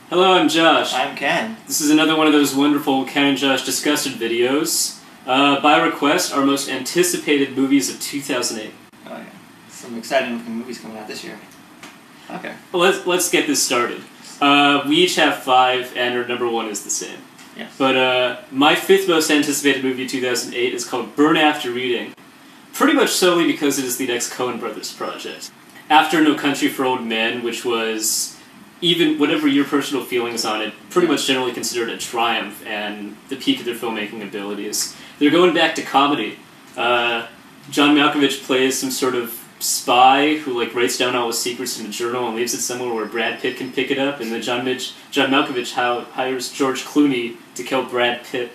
Hello, I'm Josh. I'm Ken. This is another one of those wonderful Ken and Josh Disgusted videos. By request, our most anticipated movies of 2008. Oh yeah, some exciting looking movies coming out this year. Okay. Well, let's get this started. We each have 5, and our number 1 is the same. Yes. But my 5th most anticipated movie of 2008 is called Burn After Reading. Pretty much solely because it is the next Coen Brothers project. After No Country for Old Men, which was, even whatever your personal feelings on it, pretty much generally considered a triumph and the peak of their filmmaking abilities. They're going back to comedy. John Malkovich plays some sort of spy who writes down all his secrets in a journal and leaves it somewhere where Brad Pitt can pick it up, and then John Malkovich hires George Clooney to kill Brad Pitt.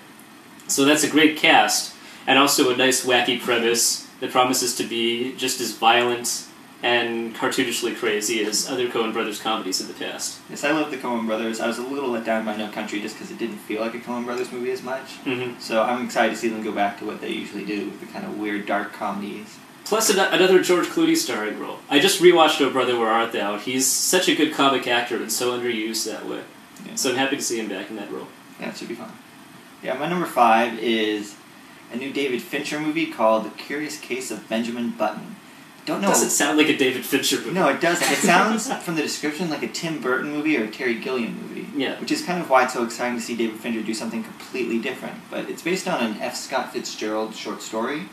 So that's a great cast, and also a nice wacky premise that promises to be just as violent and cartoonishly crazy as other Coen Brothers comedies in the past. Yes, I love the Coen Brothers. I was a little let down by No Country just because it didn't feel like a Coen Brothers movie as much. Mm-hmm. So I'm excited to see them go back to what they usually do, the kind of weird, dark comedies. Plus another George Clooney starring role. I just rewatched Oh Brother, Where Art Thou? He's such a good comic actor and so underused that way. Yeah. So I'm happy to see him back in that role. Yeah, it should be fun. Yeah, my number 5 is a new David Fincher movie called The Curious Case of Benjamin Button. Don't know. It doesn't sound like a David Fincher movie. No, it doesn't. It sounds, from the description, like a Tim Burton movie or a Terry Gilliam movie. Yeah. Which is kind of why it's so exciting to see David Fincher do something completely different. But it's based on an F. Scott Fitzgerald short story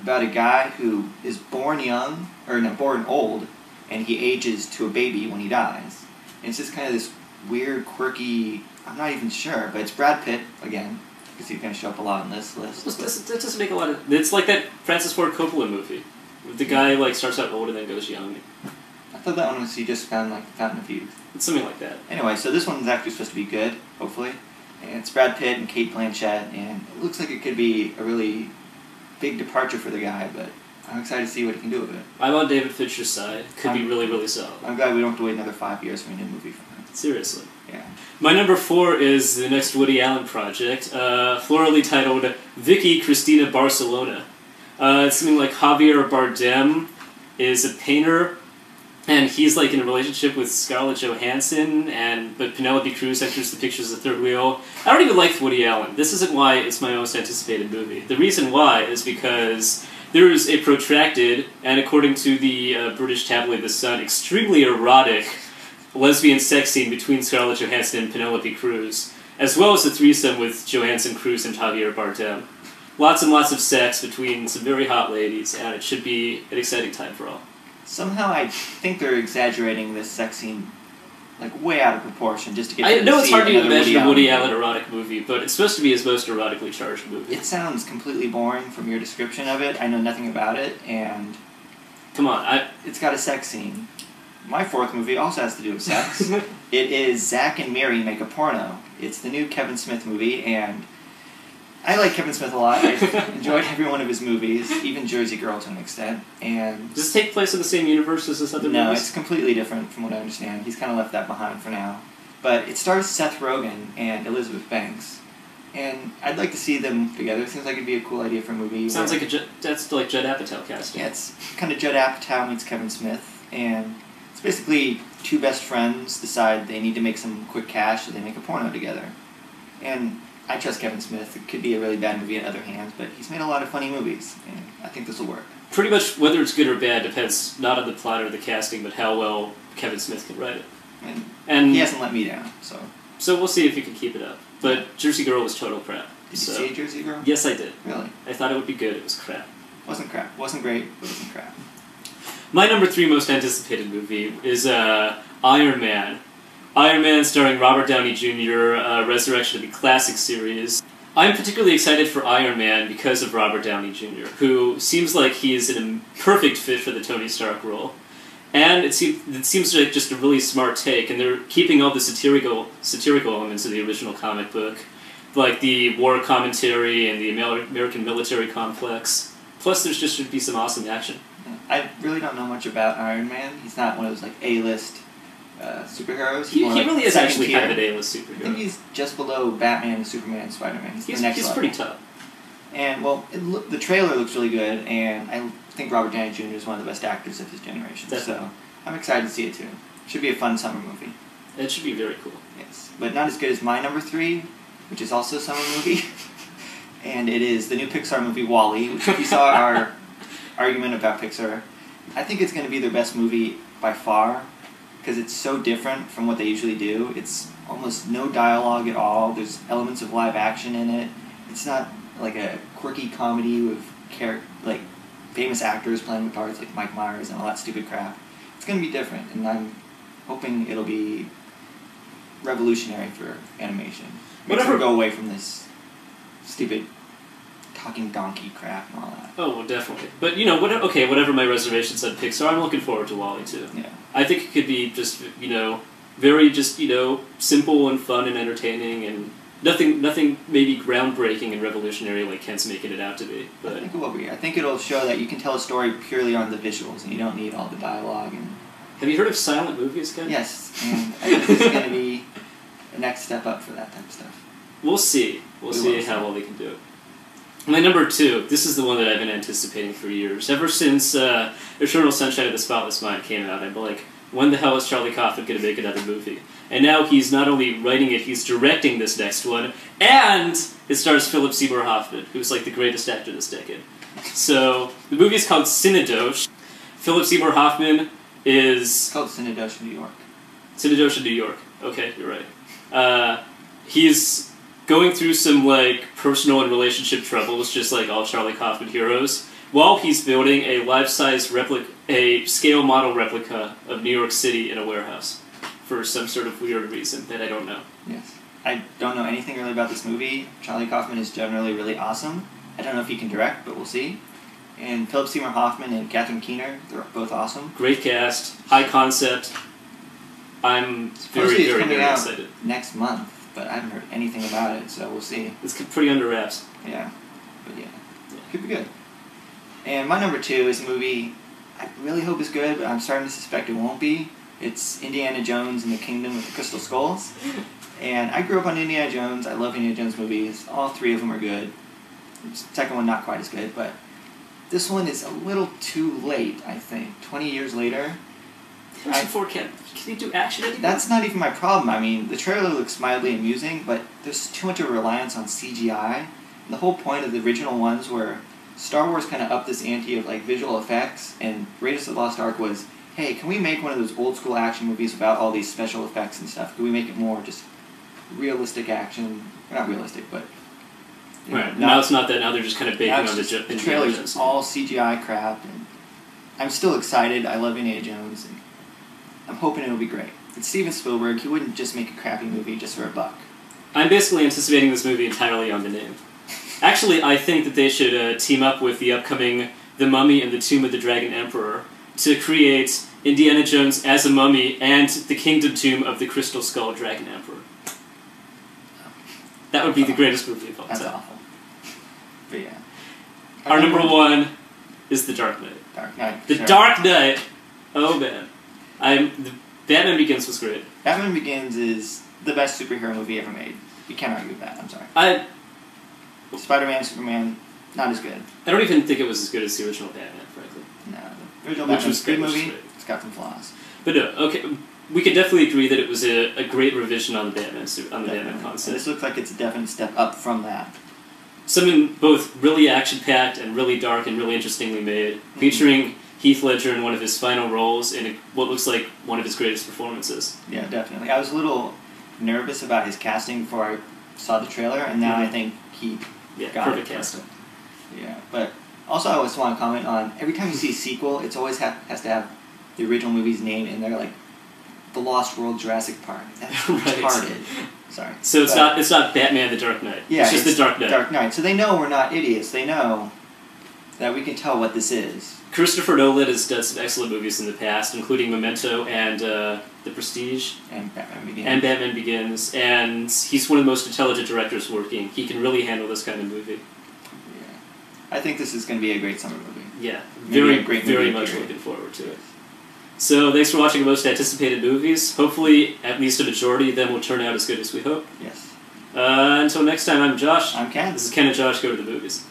about a guy who is born old, and he ages to a baby when he dies. And it's just kind of this weird, quirky, I'm not even sure, but it's Brad Pitt, again, because he's going to show up a lot on this list. That doesn't make a lot of... It's like that Francis Ford Coppola movie. The guy starts out old and then goes young. I thought that one was he just found the Fountain of Youth. It's something like that. Anyway, so this one's actually supposed to be good, hopefully. And it's Brad Pitt and Cate Blanchett, and it looks like it could be a really big departure for the guy, but I'm excited to see what he can do with it. I'm on David Fincher's side. Could be really, really solid. I'm glad we don't have to wait another 5 years for a new movie from him. Seriously. Yeah. My number 4 is the next Woody Allen project, florally titled Vicky Cristina Barcelona. It's something like Javier Bardem is a painter, and he's in a relationship with Scarlett Johansson, but Penelope Cruz enters the picture as the third wheel. I don't even like Woody Allen. This isn't why it's my most anticipated movie. The reason why is because there is a protracted, and according to the British tabloid The Sun, extremely erotic lesbian sex scene between Scarlett Johansson and Penelope Cruz, as well as a threesome with Johansson, Cruz, and Javier Bardem. Lots and lots of sex between some very hot ladies, and it should be an exciting time for all. Somehow I think they're exaggerating this sex scene way out of proportion just to get I know it's hard to imagine a Woody Allen movie. erotic movie, but it's supposed to be his most erotically charged movie. It sounds completely boring from your description of it. I know nothing about it, and Come on, it's got a sex scene. My 4th movie also has to do with sex. It is Zack and Miri Make a Porno. It's the new Kevin Smith movie, and I like Kevin Smith a lot. I've enjoyed every one of his movies, even Jersey Girl to an extent. And does this take place in the same universe as this other no, movies? it's completely different from what I understand. He's kind of left that behind for now. But it stars Seth Rogen and Elizabeth Banks. And I'd like to see them together. It seems like it'd be a cool idea for a movie. Sounds like that's like Judd Apatow casting. Yeah, it's kind of Judd Apatow meets Kevin Smith. And it's basically two best friends decide they need to make some quick cash, so they make a porno together. And I trust Kevin Smith. It could be a really bad movie in other hands, but he's made a lot of funny movies, and I think this will work. Pretty much whether it's good or bad depends not on the plot or the casting, but how well Kevin Smith can write it. And he hasn't let me down, so... So we'll see if he can keep it up. But Jersey Girl was total crap. Did you see Jersey Girl? Yes, I did. Really? I thought it would be good. It was crap. Wasn't crap. Wasn't great, but wasn't crap. My number 3 most anticipated movie is Iron Man. Iron Man starring Robert Downey Jr., resurrection of the classic series. I'm particularly excited for Iron Man because of Robert Downey Jr., who seems like he is a perfect fit for the Tony Stark role. And it seems like just a really smart take, and they're keeping all the satirical elements of the original comic book, like the war commentary and the American military complex. Plus, there's just should be some awesome action. I really don't know much about Iron Man. He's not one of those A-list superheroes. He really is actually tier. kind of an A-list superhero. I think he's just below Batman, Superman, and Spider-Man. He's the next he's level. pretty tough. And, well, the trailer looks really good, and I think Robert Downey Jr. is one of the best actors of his generation. Definitely. So I'm excited to see it, too. Should be a fun summer movie. It should be very cool. Yes, but not as good as my number 3, which is also a summer movie. And it is the new Pixar movie WALL-E, which if you saw our argument about Pixar, I think it's going to be their best movie by far, because it's so different from what they usually do. It's almost no dialogue at all. There's elements of live action in it. It's not like a quirky comedy with famous actors playing parts like Mike Myers and all that stupid crap. It's going to be different, and I'm hoping it'll be revolutionary for animation. Makes them go away from this stupid talking donkey crap and all that. Oh, well, definitely. But, you know, whatever my reservations on Pixar, I'm looking forward to WALL-E, too. Yeah. I think it could be just, you know, very just, you know, simple and fun and entertaining, and nothing maybe groundbreaking and revolutionary like Kent's making it out to be. But I think it will be. I think it'll show that you can tell a story purely on the visuals, and you don't need all the dialogue. And have you heard of silent movies, Kent? Yes, and I think this is going to be the next step up for that type of stuff. We'll see. We'll see how well they can do it. My number 2, this is the one that I've been anticipating for years. Ever since Eternal Sunshine of the Spotless Mind came out, I've been like, when the hell is Charlie Kaufman going to make another movie? And now he's not only writing it, he's directing this next one, and it stars Philip Seymour Hoffman, who's like the greatest actor this decade. So, the movie is called Cinedoche. Philip Seymour Hoffman is... It's called Cinedoche, New York. Cinedoche, New York. Okay, you're right. He's going through some, like, personal and relationship troubles, just like all Charlie Kaufman heroes, while he's building a life-size scale model replica of New York City in a warehouse for some sort of weird reason that I don't know. Yes. I don't know anything really about this movie. Charlie Kaufman is generally really awesome. I don't know if he can direct, but we'll see. And Philip Seymour Hoffman and Catherine Keener, they're both awesome. Great cast, high concept. I'm very, very, very excited. Next month, but I haven't heard anything about it, so we'll see. It's pretty under wraps. Yeah, but yeah, could be good. And my number 2 is a movie I really hope is good, but I'm starting to suspect it won't be. It's Indiana Jones and the Kingdom of the Crystal Skulls. And I grew up on Indiana Jones. I love Indiana Jones movies. All 3 of them are good. The second one not quite as good, but this one is a little too late, I think. 20 years later. Can you do action anymore? That's not even my problem. I mean, the trailer looks mildly amusing, but there's too much of a reliance on CGI. And the whole point of the original ones were Star Wars kind of upped this ante of like visual effects, and Raiders of the Lost Ark was, hey, can we make one of those old school action movies without all these special effects and stuff? Can we make it more just realistic action? Not realistic, but... Right, now it's not that. Now they're just kind of baking on the trailer's just all CGI crap, and I'm still excited. I love Indiana Jones, and I'm hoping it'll be great. It's Steven Spielberg. He wouldn't just make a crappy movie just for a buck. I'm basically anticipating this movie entirely on the name. Actually, I think that they should team up with the upcoming The Mummy and the Tomb of the Dragon Emperor to create Indiana Jones as a mummy and the Kingdom Tomb of the Crystal Skull Dragon Emperor. That would be the greatest movie of all time. That's awful. But yeah. Our number 1 is The Dark Knight. Dark Knight. The Dark Knight! Oh, man. Batman Begins was great. Batman Begins is the best superhero movie ever made. You can't argue with that, I'm sorry. Spider-Man, Superman, not as good. I don't even think it was as good as the original Batman, frankly. No, the original Batman was a good movie. It's got some flaws. But no, okay, we can definitely agree that it was a great revision on the Batman concept. And this looks like it's a definite step up from that. Something both really action-packed and really dark and really interestingly made, featuring Heath Ledger in one of his final roles in what looks like one of his greatest performances. Yeah, definitely. I was a little nervous about his casting before I saw the trailer, and now I think he got perfect casting. Yeah, but also I always want to comment on, every time you see a sequel, it's always has to have the original movie's name in there, like The Lost World Jurassic Park. That's retarded. Sorry. So it's not Batman the Dark Knight. Yeah, it's just The Dark Knight. Dark Knight. So they know we're not idiots. They know that we can tell what this is. Christopher Nolan has done some excellent movies in the past, including Memento and The Prestige. And Batman Begins. And he's one of the most intelligent directors working. He can really handle this kind of movie. Yeah. I think this is going to be a great summer movie. Yeah. Very much looking forward to it. So, thanks for watching the most anticipated movies. Hopefully, at least a majority of them will turn out as good as we hope. Yes. Until next time, I'm Josh. I'm Ken. This is Ken and Josh Go to the Movies.